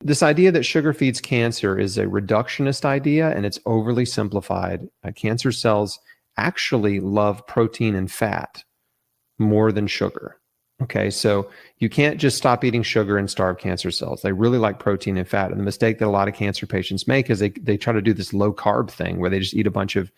This idea that sugar feeds cancer is a reductionist idea, and it's overly simplified. Cancer cells actually love protein and fat more than sugar. Okay, so you can't just stop eating sugar and starve cancer cells. They really like protein and fat. And the mistake that a lot of cancer patients make is they try to do this low carb thing where they just eat a bunch of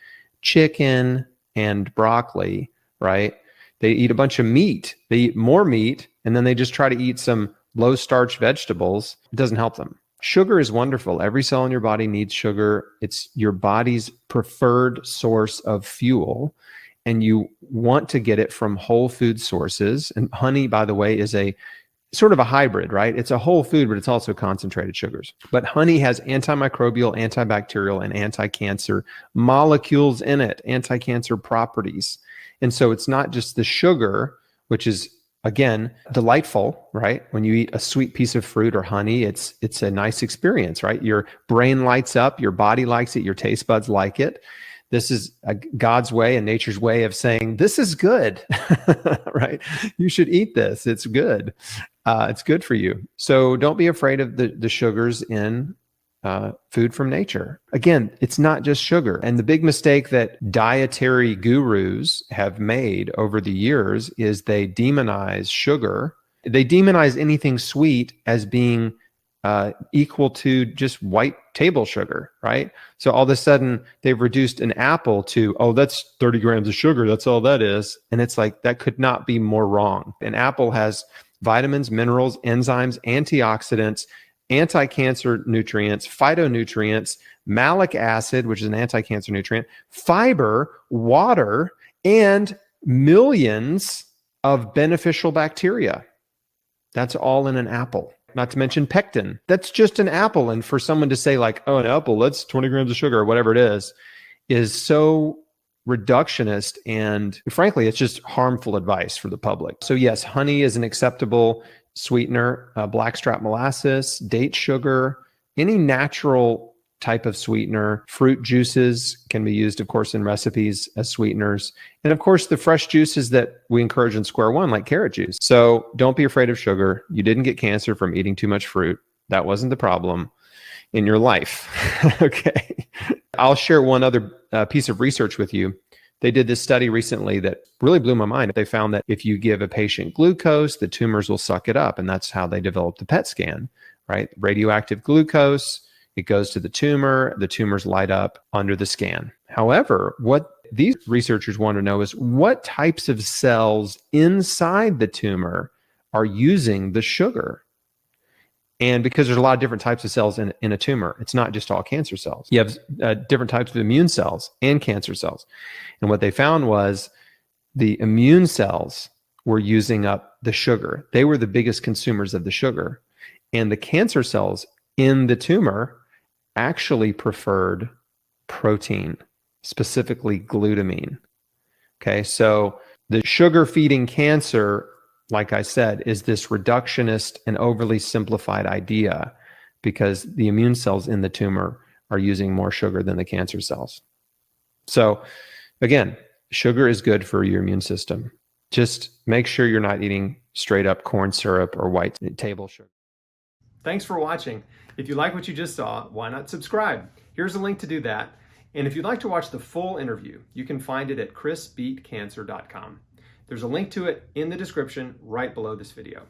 chicken and broccoli, right? They eat a bunch of meat. They eat more meat, and then they just try to eat some low starch vegetables. It doesn't help them. Sugar is wonderful. Every cell in your body needs sugar. It's your body's preferred source of fuel, and you want to get it from whole food sources. And honey, by the way, is a sort of a hybrid, right? It's a whole food, but it's also concentrated sugars. But honey has antimicrobial, antibacterial, and anti-cancer molecules in it, anti-cancer properties. And so it's not just the sugar, which is, again, delightful, right? When you eat a sweet piece of fruit or honey, it's a nice experience, right? Your brain lights up, your body likes it, your taste buds like it. This is God's way and nature's way of saying, this is good, right? You should eat this. It's good. It's good for you. So don't be afraid of the sugars in food from nature. Again, it's not just sugar. And the big mistake that dietary gurus have made over the years is they demonize sugar. They demonize anything sweet as being equal to just white table sugar, right? So all of a sudden they've reduced an apple to, oh, that's 30 grams of sugar. That's all that is. And it's like, that could not be more wrong. An apple has vitamins, minerals, enzymes, antioxidants, anti-cancer nutrients, phytonutrients, malic acid, which is an anti-cancer nutrient, fiber, water, and millions of beneficial bacteria. That's all in an apple. Not to mention pectin. That's just an apple. And for someone to say like, oh, an apple, that's 20 grams of sugar or whatever it is so reductionist. And frankly, it's just harmful advice for the public. So yes, honey is an acceptable sweetener, blackstrap molasses, date sugar, any natural type of sweetener. Fruit juices can be used, of course, in recipes as sweeteners. And of course, the fresh juices that we encourage in Square One, like carrot juice. So don't be afraid of sugar. You didn't get cancer from eating too much fruit. That wasn't the problem in your life. Okay. I'll share one other piece of research with you. They did this study recently that really blew my mind. They found that if you give a patient glucose, the tumors will suck it up. And that's how they developed the PET scan, right? Radioactive glucose, it goes to the tumors light up under the scan. However, what these researchers want to know is what types of cells inside the tumor are using the sugar. And because there's a lot of different types of cells in a tumor, it's not just all cancer cells. You have different types of immune cells and cancer cells. And what they found was the immune cells were using up the sugar. They were the biggest consumers of the sugar. And the cancer cells in the tumor actually preferred protein, specifically glutamine. Okay, so the sugar feeding cancer, like I said, is this reductionist and overly simplified idea because the immune cells in the tumor are using more sugar than the cancer cells. So again, sugar is good for your immune system. Just make sure you're not eating straight up corn syrup or white table sugar. Thanks for watching. If you like what you just saw, why not subscribe? Here's a link to do that. And if you'd like to watch the full interview, you can find it at chrisbeatcancer.com. There's a link to it in the description right below this video.